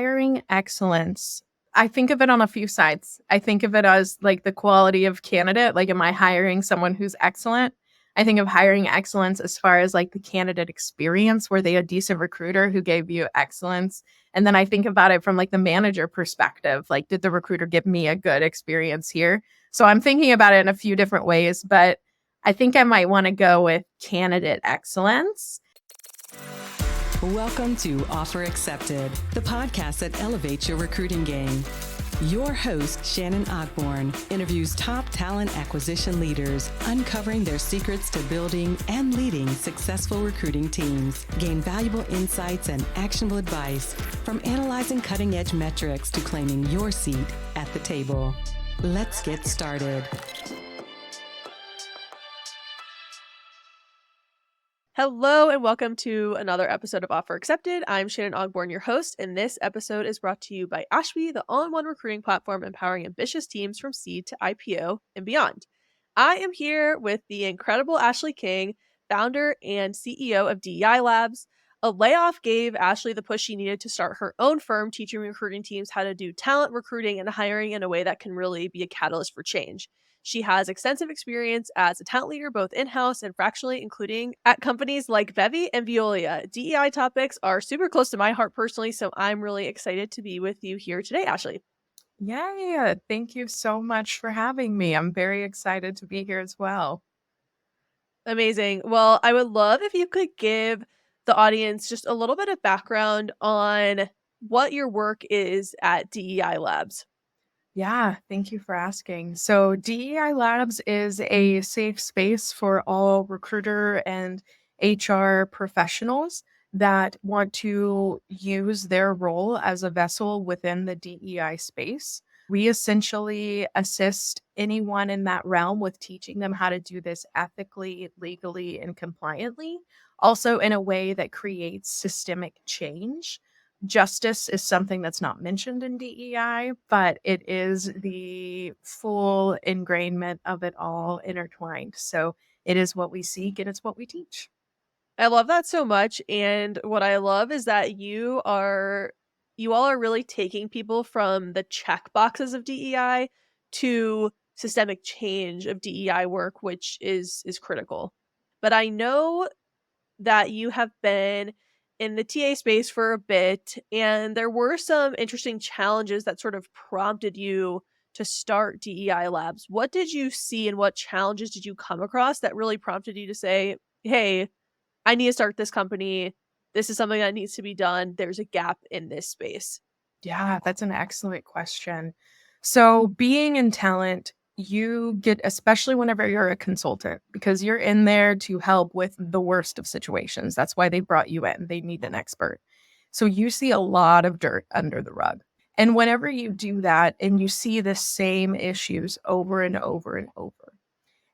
Hiring excellence. I think of it on a few sides. I think of it as like the quality of candidate. Like, am I hiring someone who's excellent? I think of hiring excellence as far as like the candidate experience. Were they a decent recruiter who gave you excellence? And then I think about it from like the manager perspective. Like, did the recruiter give me a good experience here? So I'm thinking about it in a few different ways, but I think I might want to go with candidate excellence. Welcome to Offer Accepted, the podcast that elevates your recruiting game. Your host, Shannon Ogborn, interviews top talent acquisition leaders, uncovering their secrets to building and leading successful recruiting teams. Gain valuable insights and actionable advice from analyzing cutting-edge metrics to claiming your seat at the table. Let's get started. Hello and welcome to another episode of Offer Accepted. I'm Shannon Ogborn, your host, and this episode is brought to you by Ashby, the all-in-one recruiting platform empowering ambitious teams from seed to IPO and beyond. I am here with the incredible Ashley King, founder and CEO of DEI Labs. A layoff gave Ashley the push she needed to start her own firm, teaching recruiting teams how to do talent recruiting and hiring in a way that can really be a catalyst for change. She has extensive experience as a talent leader, both in-house and fractionally, including at companies like Bevy and Veolia. DEI topics are super close to my heart personally, so I'm really excited to be with you here today, Ashley. Yeah, thank you so much for having me. I'm very excited to be here as well. Amazing. Well, I would love if you could give the audience just a little bit of background on what your work is at DEI Labs. Yeah, thank you for asking. So, DEI Labs is a safe space for all recruiter and HR professionals that want to use their role as a vessel within the DEI space. We essentially assist anyone in that realm with teaching them how to do this ethically, legally, and compliantly, also in a way that creates systemic change. Justice is something that's not mentioned in DEI, but it is the full ingrainment of it all intertwined. So it is what we seek and it's what we teach. I love that so much. And what I love is that you all are really taking people from the check boxes of DEI to systemic change of DEI work, which is critical. But I know that you have been in the TA space for a bit, and there were some interesting challenges that sort of prompted you to start DEI Labs. What did you see and what challenges did you come across that really prompted you to say, hey, I need to start this company. This is something that needs to be done. There's a gap in this space. Yeah, that's an excellent question. So, being in talent, you get, especially whenever you're a consultant, because you're in there to help with the worst of situations. That's why they brought you in. They need an expert. So, you see a lot of dirt under the rug. And whenever you do that and you see the same issues over and over and over,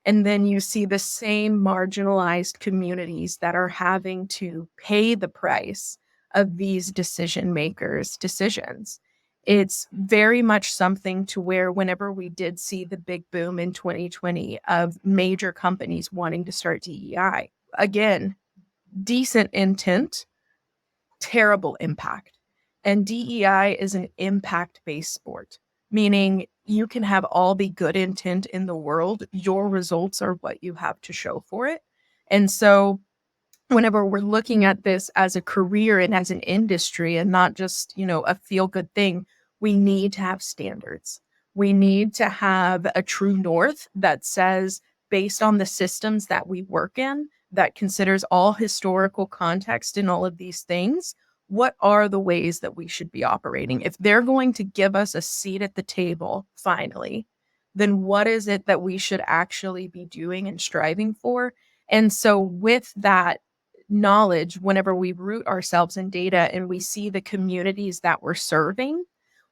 and then you see the same marginalized communities that are having to pay the price of these decision makers' decisions. It's very much something to where whenever we did see the big boom in 2020 of major companies wanting to start DEI, again, decent intent, terrible impact. And DEI is an impact-based sport, meaning you can have all the good intent in the world. Your results are what you have to show for it. And so whenever we're looking at this as a career and as an industry and not just, a feel-good thing, we need to have standards. We need to have a true north that says, based on the systems that we work in, that considers all historical context and all of these things, what are the ways that we should be operating? If they're going to give us a seat at the table, finally, then what is it that we should actually be doing and striving for? And so with that knowledge, whenever we root ourselves in data and we see the communities that we're serving,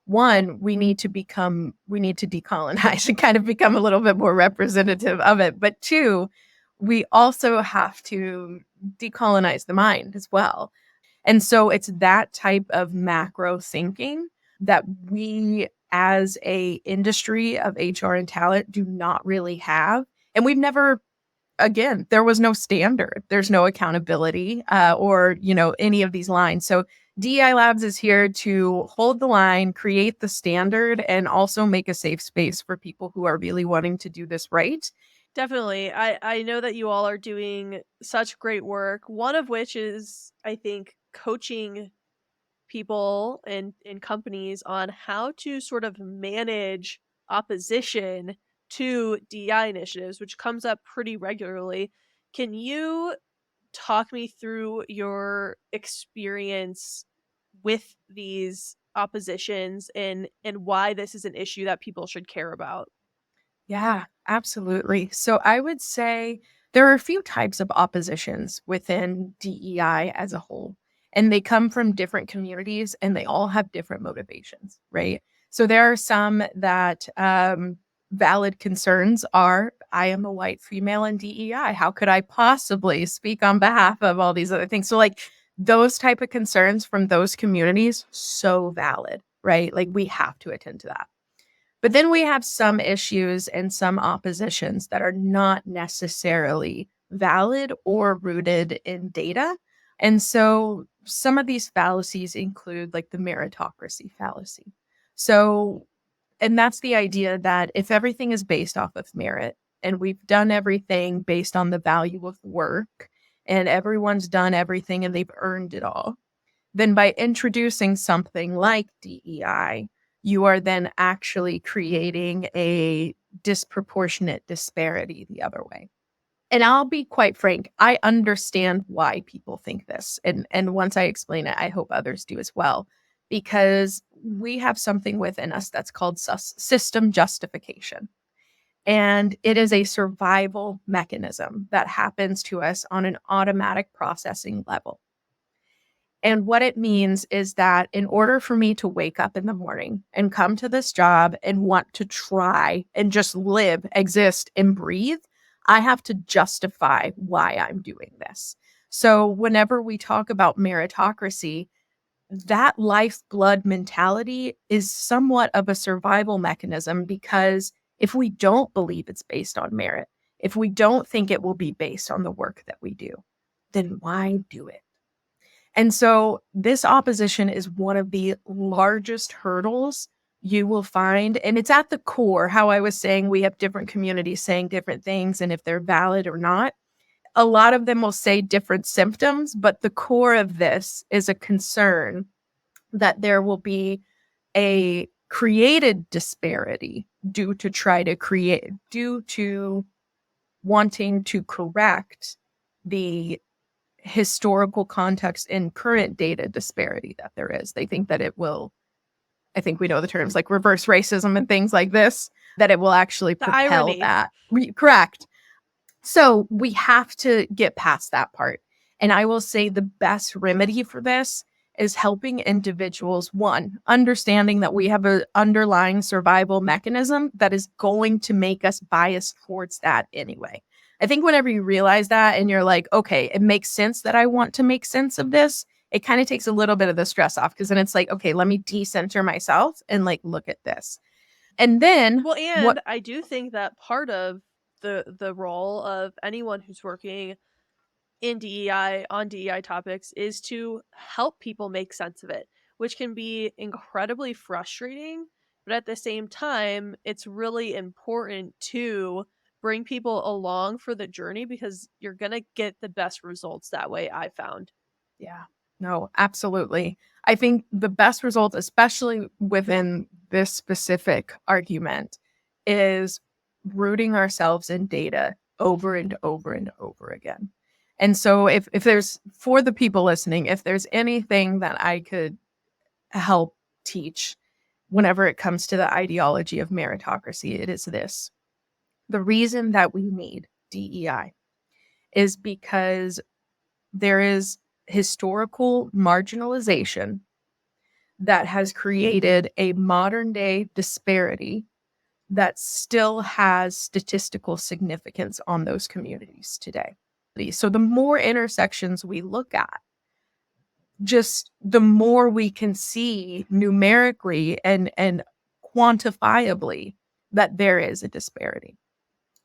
one, we need to decolonize and kind of become a little bit more representative of it. But two, we also have to decolonize the mind as well. And so it's that type of macro thinking that we as a industry of HR and talent do not really have. And we've never, again, there was no standard. There's no accountability or, any of these lines. So DEI Labs is here to hold the line, create the standard, and also make a safe space for people who are really wanting to do this right. Definitely. I know that you all are doing such great work, one of which is, I think, coaching people and companies on how to sort of manage opposition to DEI initiatives, which comes up pretty regularly. Can you talk me through your experience with these oppositions and why this is an issue that people should care about? Yeah, absolutely. So I would say there are a few types of oppositions within DEI as a whole, and they come from different communities and they all have different motivations, right? So there are some that valid concerns are I am a white female in DEI. How could I possibly speak on behalf of all these other things? So, like, those type of concerns from those communities, so valid, right? Like, we have to attend to that. But then we have some issues and some oppositions that are not necessarily valid or rooted in data. And so some of these fallacies include like the meritocracy fallacy. So, and that's the idea that if everything is based off of merit and we've done everything based on the value of work and everyone's done everything and they've earned it all, then by introducing something like DEI, you are then actually creating a disproportionate disparity the other way. And I'll be quite frank, I understand why people think this. And once I explain it, I hope others do as well, because we have something within us that's called system justification. And it is a survival mechanism that happens to us on an automatic processing level. And what it means is that in order for me to wake up in the morning and come to this job and want to try and just live, exist, and breathe, I have to justify why I'm doing this. So whenever we talk about meritocracy, that lifeblood mentality is somewhat of a survival mechanism, because if we don't believe it's based on merit, if we don't think it will be based on the work that we do, then why do it? And so this opposition is one of the largest hurdles you will find. And it's at the core, how I was saying we have different communities saying different things and if they're valid or not. A lot of them will say different symptoms, but the core of this is a concern that there will be a created disparity due to wanting to correct the historical context and current data disparity that there is. They think that it will, I think we know the terms like reverse racism and things like this, that it will actually The propel irony. that. Correct. So we have to get past that part. And I will say the best remedy for this is helping individuals, one, understanding that we have an underlying survival mechanism that is going to make us biased towards that anyway. I think whenever you realize that and you're like, okay, it makes sense that I want to make sense of this, it kind of takes a little bit of the stress off, because then it's like, okay, let me decenter myself and like look at this. And then Well, and what I do think that part of the role of anyone who's working in DEI on DEI topics is to help people make sense of it, which can be incredibly frustrating. But at the same time, it's really important to bring people along for the journey, because you're going to get the best results that way, I found. Yeah, no, absolutely. I think the best result, especially within this specific argument, is rooting ourselves in data over and over and over again. And so if there's, for the people listening, if there's anything that I could help teach whenever it comes to the ideology of meritocracy, it is this. The reason that we need DEI is because there is historical marginalization that has created a modern day disparity that still has statistical significance on those communities today. So the more intersections we look at, just the more we can see numerically and quantifiably that there is a disparity.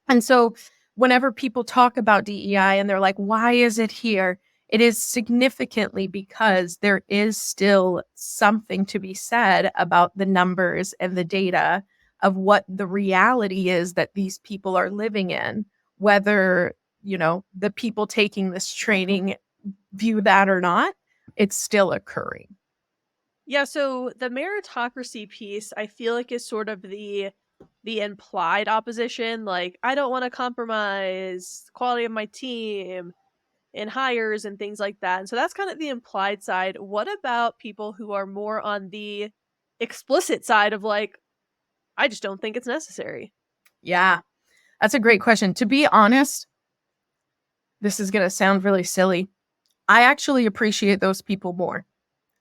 And so whenever people talk about DEI and they're like, why is it here? It is significantly because there is still something to be said about the numbers and the data of what the reality is that these people are living in, whether, the people taking this training view that or not, it's still occurring. Yeah, so the meritocracy piece, I feel like is sort of the implied opposition. Like, I don't want to compromise the quality of my team and hires and things like that. And so that's kind of the implied side. What about people who are more on the explicit side of like, I just don't think it's necessary? Yeah, that's a great question. To be honest, this is going to sound really silly. I actually appreciate those people more.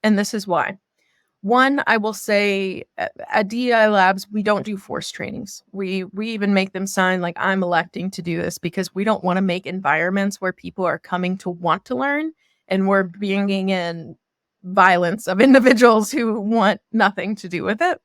And this is why. One, I will say at DEI Labs, we don't do forced trainings. We even make them sign like, I'm electing to do this because we don't want to make environments where people are coming to want to learn and we're bringing in violence of individuals who want nothing to do with it.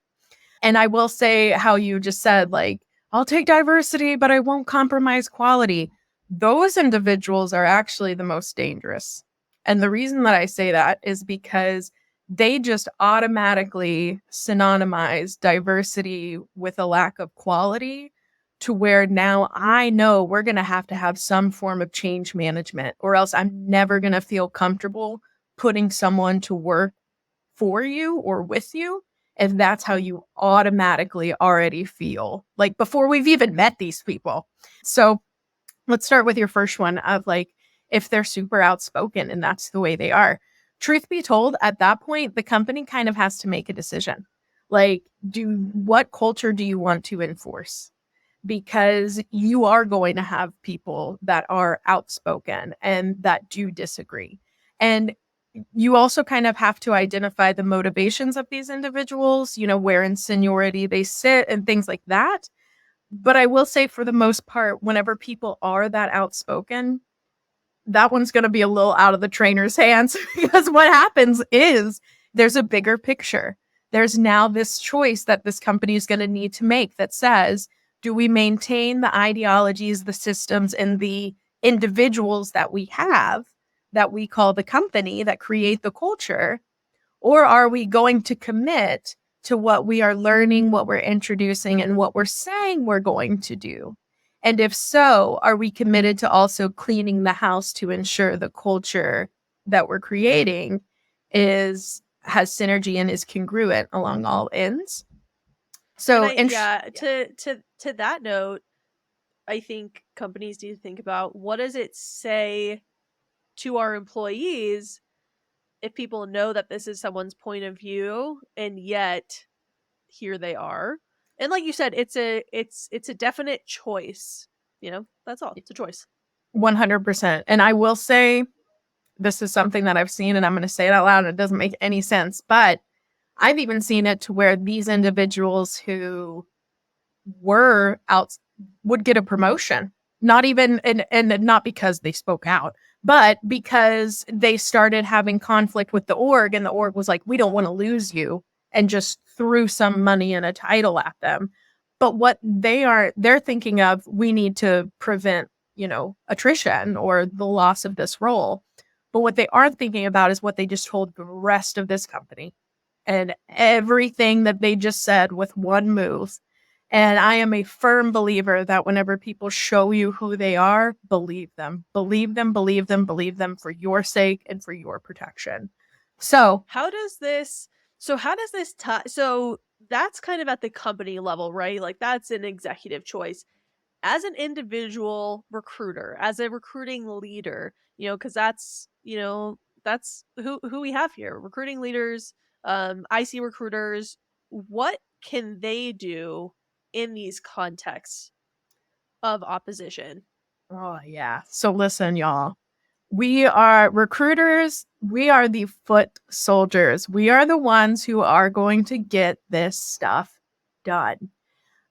And I will say how you just said, like, I'll take diversity, but I won't compromise quality. Those individuals are actually the most dangerous. And the reason that I say that is because they just automatically synonymize diversity with a lack of quality to where now I know we're going to have some form of change management, or else I'm never going to feel comfortable putting someone to work for you or with you if that's how you automatically already feel, like before we've even met these people. So let's start with your first one of like, if they're super outspoken and that's the way they are. Truth be told, at that point, the company kind of has to make a decision. Like, what culture do you want to enforce? Because you are going to have people that are outspoken and that do disagree. And you also kind of have to identify the motivations of these individuals, where in seniority they sit and things like that. But I will say, for the most part, whenever people are that outspoken, that one's going to be a little out of the trainer's hands because what happens is there's a bigger picture. There's now this choice that this company is going to need to make that says, do we maintain the ideologies, the systems, and the individuals that we have that we call the company that create the culture? Or are we going to commit to what we are learning, what we're introducing, and what we're saying we're going to do? And if so, are we committed to also cleaning the house to ensure the culture that we're creating has synergy and is congruent along all ends? So, to that note, I think companies need to think about, what does it say to our employees if people know that this is someone's point of view and yet here they are. And like you said, it's a definite choice. That's all. It's a choice. 100%. And I will say, this is something that I've seen, and I'm going to say it out loud, and it doesn't make any sense, but I've even seen it to where these individuals who were out would get a promotion, not even, and not because they spoke out, but because they started having conflict with the org, and the org was like, we don't want to lose you, and just threw some money and a title at them. But what they're thinking of, we need to prevent, attrition or the loss of this role. But what they aren't thinking about is what they just told the rest of this company and everything that they just said with one move. And I am a firm believer that whenever people show you who they are, believe them, believe them, believe them, believe them for your sake and for your protection. So how does this tie? So that's kind of at the company level, right? Like, that's an executive choice. As an individual recruiter, as a recruiting leader, because that's who we have here, recruiting leaders, IC recruiters. What can they do in these contexts of opposition? Oh, yeah. So listen, y'all. We are recruiters. We are the foot soldiers. We are the ones who are going to get this stuff done.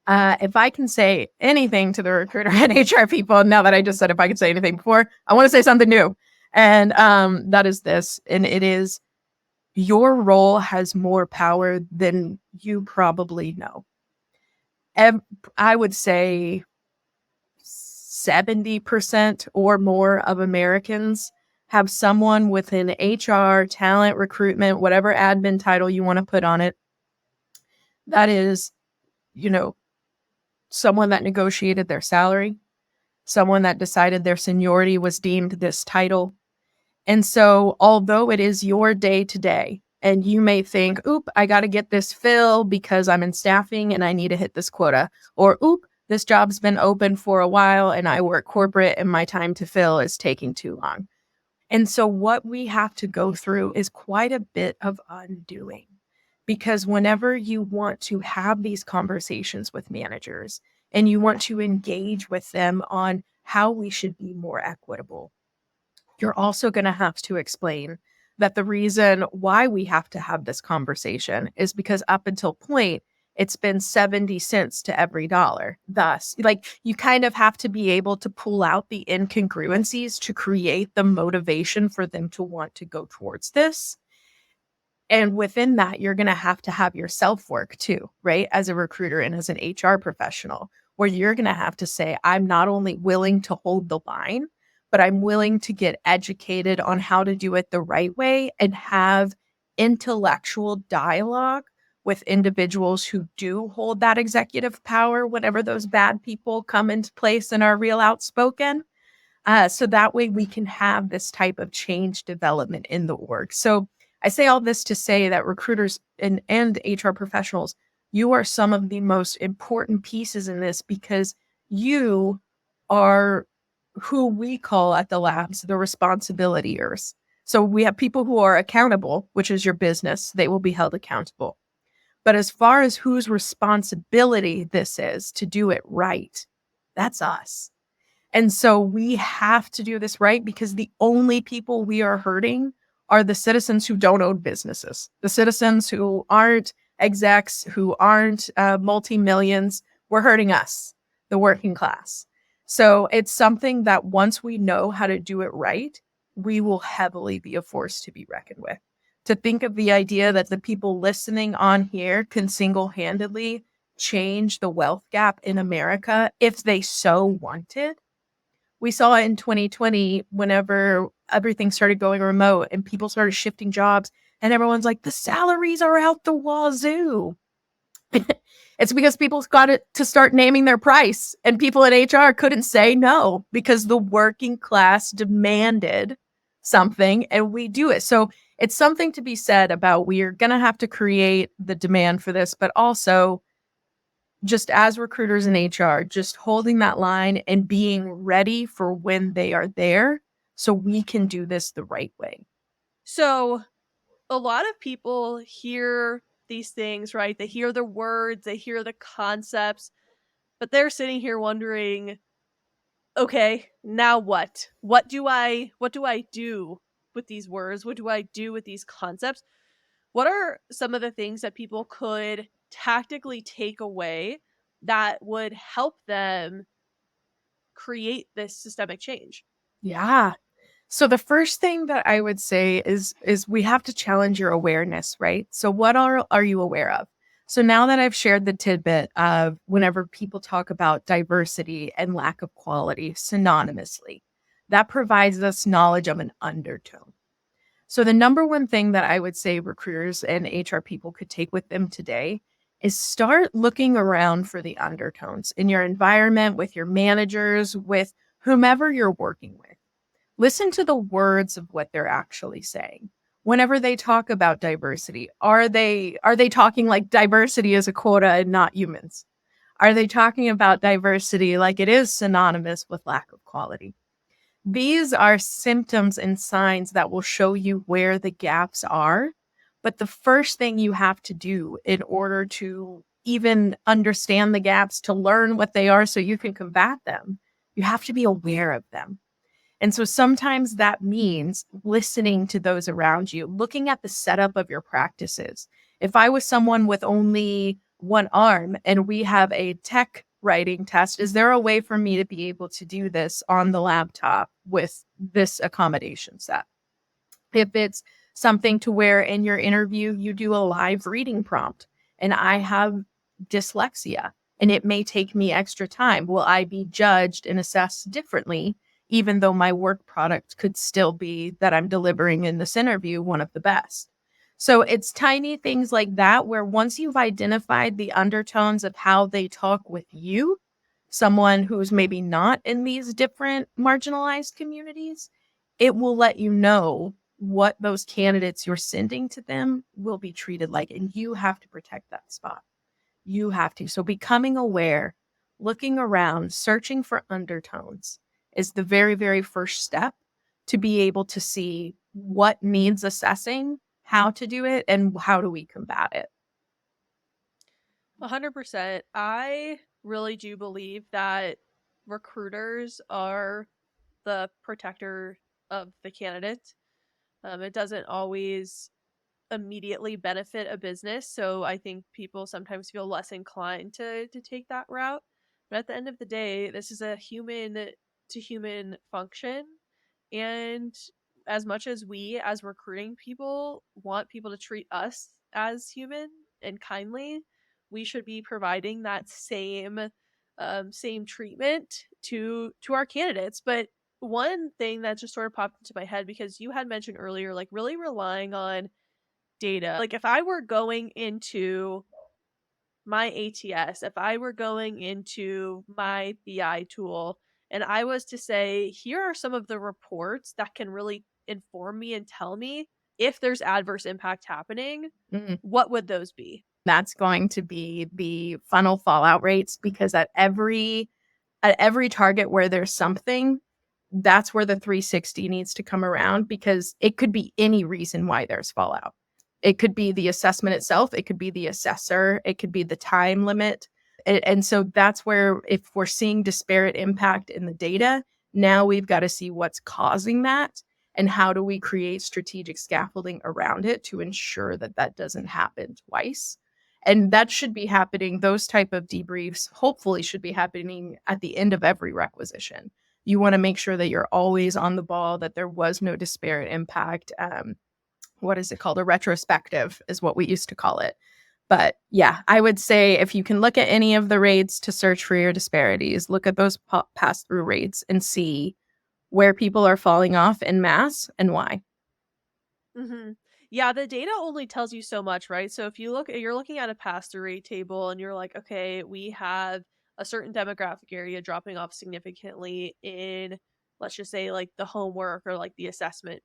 If I can say anything to the recruiter and HR people, now that I just said if I could say anything before, I want to say something new. And that is this. And it is, your role has more power than you probably know. I would say 70% or more of Americans have someone within HR, talent, recruitment, whatever admin title you want to put on it, that is, someone that negotiated their salary, someone that decided their seniority was deemed this title. And so, although it is your day to day, and you may think, oop, I got to get this filled because I'm in staffing and I need to hit this quota, or oop, this job's been open for a while and I work corporate and my time to fill is taking too long. And so what we have to go through is quite a bit of undoing, because whenever you want to have these conversations with managers and you want to engage with them on how we should be more equitable, you're also going to have to explain that the reason why we have to have this conversation is because up until point, it's been 70 cents to every dollar. Thus, you kind of have to be able to pull out the incongruencies to create the motivation for them to want to go towards this. And within that, you're going to have your self-work too, right? As a recruiter and as an HR professional, where you're going to have to say, I'm not only willing to hold the line, but I'm willing to get educated on how to do it the right way and have intellectual dialogue with individuals who do hold that executive power whenever those bad people come into place and are real outspoken. So that way we can have this type of change development in the org. So I say all this to say that recruiters and HR professionals, you are some of the most important pieces in this, because you are who we call at the labs the responsibilityers. So we have people who are accountable, which is your business. They will be held accountable. But as far as whose responsibility this is to do it right, that's us. And so we have to do this right, because the only people we are hurting are the citizens who don't own businesses, the citizens who aren't execs, who aren't multi-millions. We're hurting us, the working class. So it's something that once we know how to do it right, we will heavily be a force to be reckoned with. To think of the idea that the people listening on here can single-handedly change the wealth gap in America if they so wanted. We saw it in 2020 whenever everything started going remote and people started shifting jobs, and everyone's like, the salaries are out the wazoo. It's because people got to start naming their price, and people in HR couldn't say no because the working class demanded something, and we do it. So it's something to be said about, we are going to have to create the demand for this, but also just as recruiters in HR, just holding that line and being ready for when they are there so we can do this the right way. So a lot of people hear these things, right? They hear the words, they hear the concepts, but they're sitting here wondering, okay, now what? What do I do with these words? What do I do with these concepts? What are some of the things that people could tactically take away that would help them create this systemic change? Yeah. So the first thing that I would say is we have to challenge your awareness, right? So what are you aware of? So now that I've shared the tidbit of whenever people talk about diversity and lack of quality synonymously, that provides us knowledge of an undertone. So the number one thing that I would say recruiters and HR people could take with them today is start looking around for the undertones in your environment, with your managers, with whomever you're working with. Listen to the words of what they're actually saying. Whenever they talk about diversity, are they talking like diversity is a quota and not humans? Are they talking about diversity like it is synonymous with lack of quality? These are symptoms and signs that will show you where the gaps are. But the first thing you have to do in order to even understand the gaps, to learn what they are so you can combat them, you have to be aware of them. And so sometimes that means listening to those around you, looking at the setup of your practices. If I was someone with only one arm and we have a tech writing test, is there a way for me to be able to do this on the laptop with this accommodation set? If it's something to where in your interview you do a live reading prompt and I have dyslexia and it may take me extra time, will I be judged and assessed differently even though my work product could still be that I'm delivering in this interview one of the best. So it's tiny things like that where once you've identified the undertones of how they talk with you, someone who's maybe not in these different marginalized communities, it will let you know what those candidates you're sending to them will be treated like. And you have to protect that spot. You have to. So becoming aware, looking around, searching for undertones is the very, very first step to be able to see what needs assessing, how to do it, and how do we combat it. 100%. I really do believe that recruiters are the protector of the candidate. It doesn't always immediately benefit a business, so I think people sometimes feel less inclined to take that route. But at the end of the day, this is a human to human function, and as much as we as recruiting people want people to treat us as human and kindly, we should be providing that same treatment to our candidates. But one thing that just sort of popped into my head, because you had mentioned earlier, like really relying on data. Like if I were going into my ATS, if I were going into my BI tool and I was to say, here are some of the reports that can really inform me and tell me if there's adverse impact happening, what would those be? That's going to be the funnel fallout rates, because at every target where there's something, that's where the 360 needs to come around, because it could be any reason why there's fallout. It could be the assessment itself. It could be the assessor. It could be the time limit. And so that's where, if we're seeing disparate impact in the data, now we've got to see what's causing that and how do we create strategic scaffolding around it to ensure that that doesn't happen twice. And that should be happening. Those type of debriefs hopefully should be happening at the end of every requisition. You want to make sure that you're always on the ball, that there was no disparate impact. What is it called? A retrospective is what we used to call it. But yeah, I would say if you can look at any of the rates to search for your disparities, look at those pass-through rates and see where people are falling off en masse and why. Mm-hmm. Yeah, the data only tells you so much, right? So if you're looking at a pass-through rate table and you're like, okay, we have a certain demographic area dropping off significantly in, let's just say, like the homework or like the assessment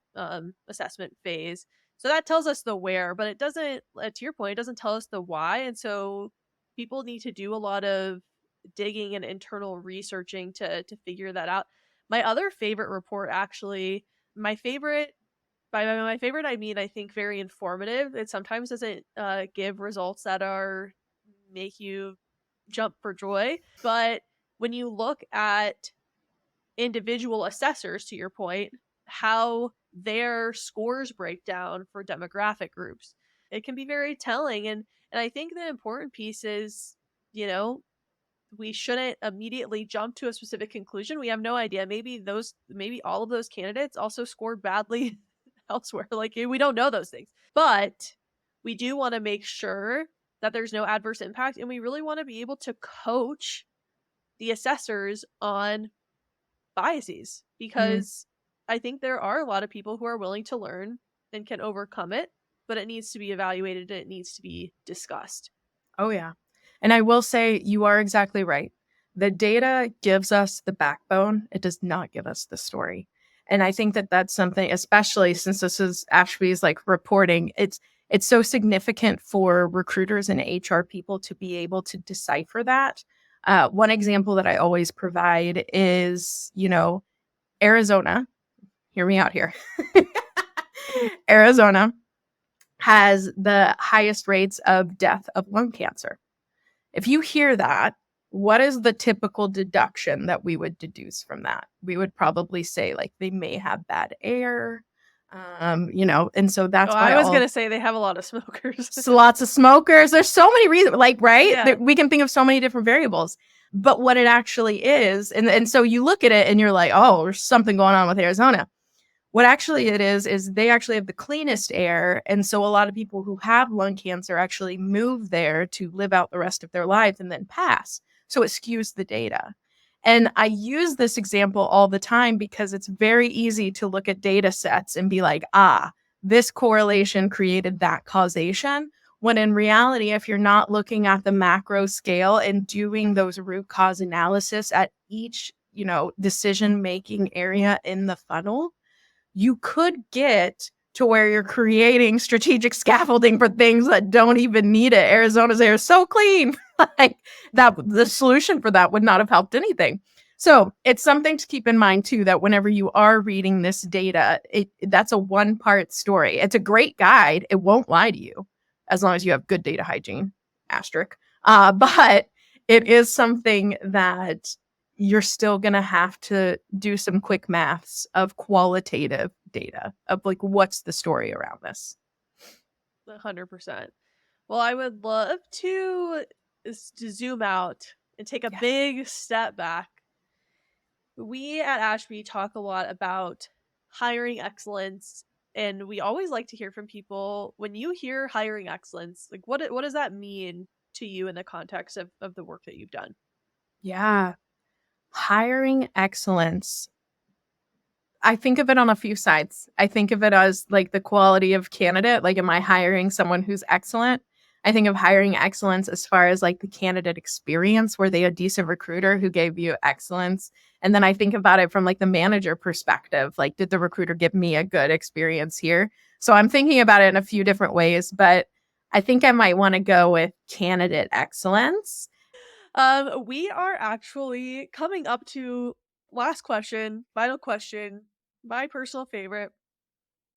phase. So that tells us the where, but it doesn't, to your point, it doesn't tell us the why. And so people need to do a lot of digging and internal researching to figure that out. My other favorite report, actually, my favorite by my favorite, I mean, I think very informative. It sometimes doesn't give results that are make you jump for joy. But when you look at individual assessors, to your point, how their scores break down for demographic groups, it can be very telling. And I think the important piece is, you know, we shouldn't immediately jump to a specific conclusion. We have no idea. Maybe all of those candidates also scored badly elsewhere. Like, we don't know those things. But we do want to make sure that there's no adverse impact, and we really want to be able to coach the assessors on biases, because I think there are a lot of people who are willing to learn and can overcome it, but it needs to be evaluated and it needs to be discussed. Oh, yeah. And I will say you are exactly right. The data gives us the backbone. It does not give us the story. And I think that that's something, especially since this is Ashby's like reporting, it's so significant for recruiters and HR people to be able to decipher that. One example that I always provide is, Arizona, hear me out here. Arizona has the highest rates of death of lung cancer. If you hear that, what is the typical deduction that we would deduce from that? We would probably say like they may have bad air, and so that's why I was going to say they have a lot of smokers. Lots of smokers. There's so many reasons, like, right? Yeah. We can think of so many different variables. But what it actually is, and so you look at it and you're like, oh, there's something going on with Arizona. What actually it is they actually have the cleanest air. And so a lot of people who have lung cancer actually move there to live out the rest of their lives and then pass. So it skews the data. And I use this example all the time because it's very easy to look at data sets and be like, this correlation created that causation. When in reality, if you're not looking at the macro scale and doing those root cause analysis at each, decision-making area in the funnel, you could get to where you're creating strategic scaffolding for things that don't even need it. Arizona's air is so clean. Like that, the solution for that would not have helped anything. So it's something to keep in mind too, that whenever you are reading this data, that's a one-part story. It's a great guide. It won't lie to you as long as you have good data hygiene, asterisk. But it is something that you're still going to have to do some quick maths of qualitative data of like, what's the story around this? 100%. Well, I would love to zoom out and take a big step back. We at Ashby talk a lot about hiring excellence, and we always like to hear from people. When you hear hiring excellence, like what does that mean to you in the context of the work that you've done? Yeah. Hiring excellence. I think of it on a few sides. I think of it as like the quality of candidate. Like, am I hiring someone who's excellent? I think of hiring excellence as far as like the candidate experience. Were they a decent recruiter who gave you excellence? And then I think about it from like the manager perspective. Like, did the recruiter give me a good experience here? So I'm thinking about it in a few different ways, but I think I might want to go with candidate excellence. We are actually coming up to last question, final question, my personal favorite.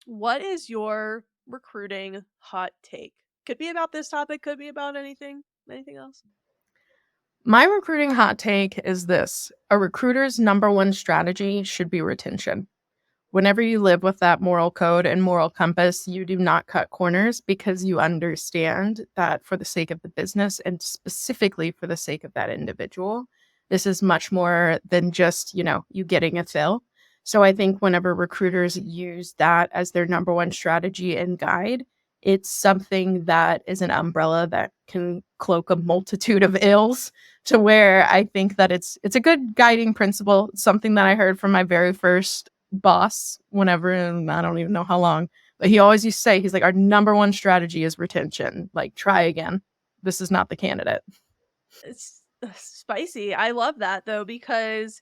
What is your recruiting hot take? Could be about this topic, could be about anything else. My recruiting hot take is this: a recruiter's number one strategy should be retention. Whenever you live with that moral code and moral compass, you do not cut corners because you understand that for the sake of the business and specifically for the sake of that individual, this is much more than just, you getting a fill. So I think whenever recruiters use that as their number one strategy and guide, it's something that is an umbrella that can cloak a multitude of ills, to where I think that it's a good guiding principle. Something that I heard from my very first boss whenever, and I don't even know how long, but he always used to say, he's like, our number one strategy is retention. Like, try again. This is not the candidate. It's spicy. I love that though, because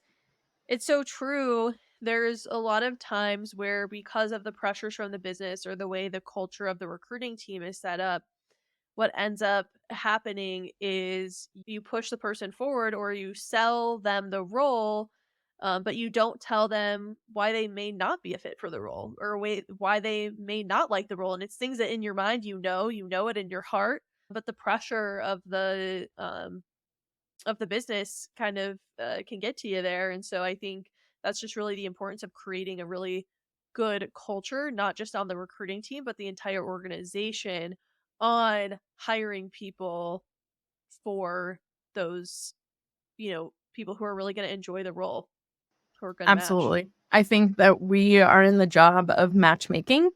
it's so true. There's a lot of times where, because of the pressures from the business or the way the culture of the recruiting team is set up, what ends up happening is you push the person forward or you sell them the role, but you don't tell them why they may not be a fit for the role, or why they may not like the role. And it's things that in your mind, you know it in your heart, but the pressure of the business kind of can get to you there. And so I think that's just really the importance of creating a really good culture, not just on the recruiting team, but the entire organization, on hiring people for those, people who are really going to enjoy the role, who are going to match. Absolutely. I think that we are in the job of matchmaking,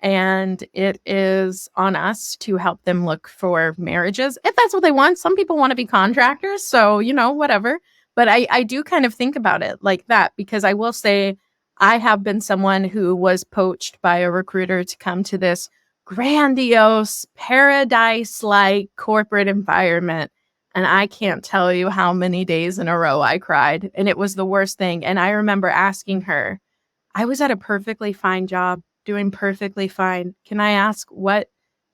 and it is on us to help them look for marriages if that's what they want. Some people want to be contractors, so, whatever. But I do kind of think about it like that, because I will say I have been someone who was poached by a recruiter to come to this grandiose, paradise-like corporate environment. And I can't tell you how many days in a row I cried. And it was the worst thing. And I remember asking her, I was at a perfectly fine job, doing perfectly fine. Can I ask what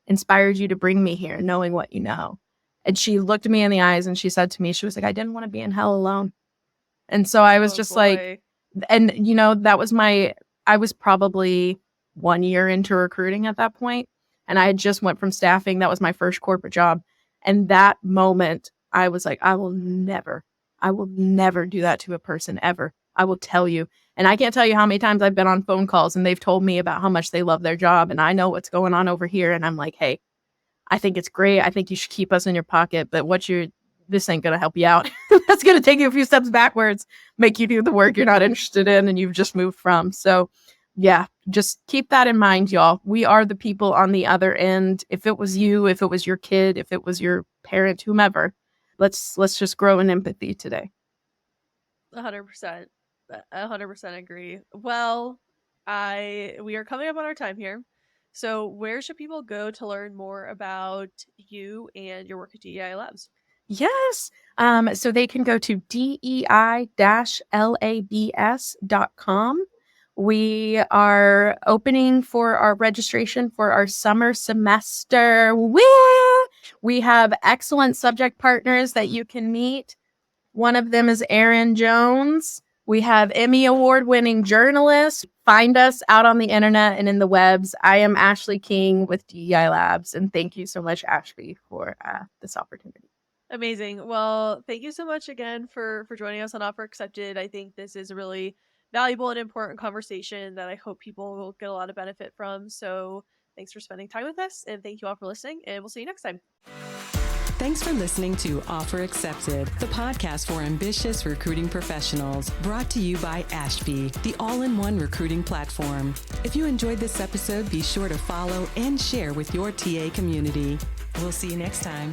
inspired you to bring me here, knowing what you know? And she looked me in the eyes and she said to me, she was like, I didn't want to be in hell alone. And so I was just like, and that was I was probably 1 year into recruiting at that point. And I had just went from staffing. That was my first corporate job. And that moment, I was like, I will never do that to a person ever. I will tell you. And I can't tell you how many times I've been on phone calls and they've told me about how much they love their job. And I know what's going on over here. And I'm like, hey, I think it's great. I think you should keep us in your pocket. But this ain't going to help you out. That's going to take you a few steps backwards, make you do the work you're not interested in and you've just moved from. So yeah, just keep that in mind, y'all. We are the people on the other end. If it was you, if it was your kid, if it was your parent, whomever, let's just grow in empathy today. 100%. 100% agree. Well, we are coming up on our time here. So where should people go to learn more about you and your work at DEI Labs? Yes. So they can go to DEI-labs.com. We are opening for our registration for our summer semester. Woo! We have excellent subject partners that you can meet. One of them is Erin Jones. We have Emmy Award-winning journalists. Find us out on the internet and in the webs. I am Ashley King with DEI Labs, and thank you so much, Ashby, for this opportunity. Amazing. Well, thank you so much again for joining us on Offer Accepted. I think this is a really valuable and important conversation that I hope people will get a lot of benefit from. So thanks for spending time with us, and thank you all for listening, and we'll see you next time. Thanks for listening to Offer Accepted, the podcast for ambitious recruiting professionals, brought to you by Ashby, the all-in-one recruiting platform. If you enjoyed this episode, be sure to follow and share with your TA community. We'll see you next time.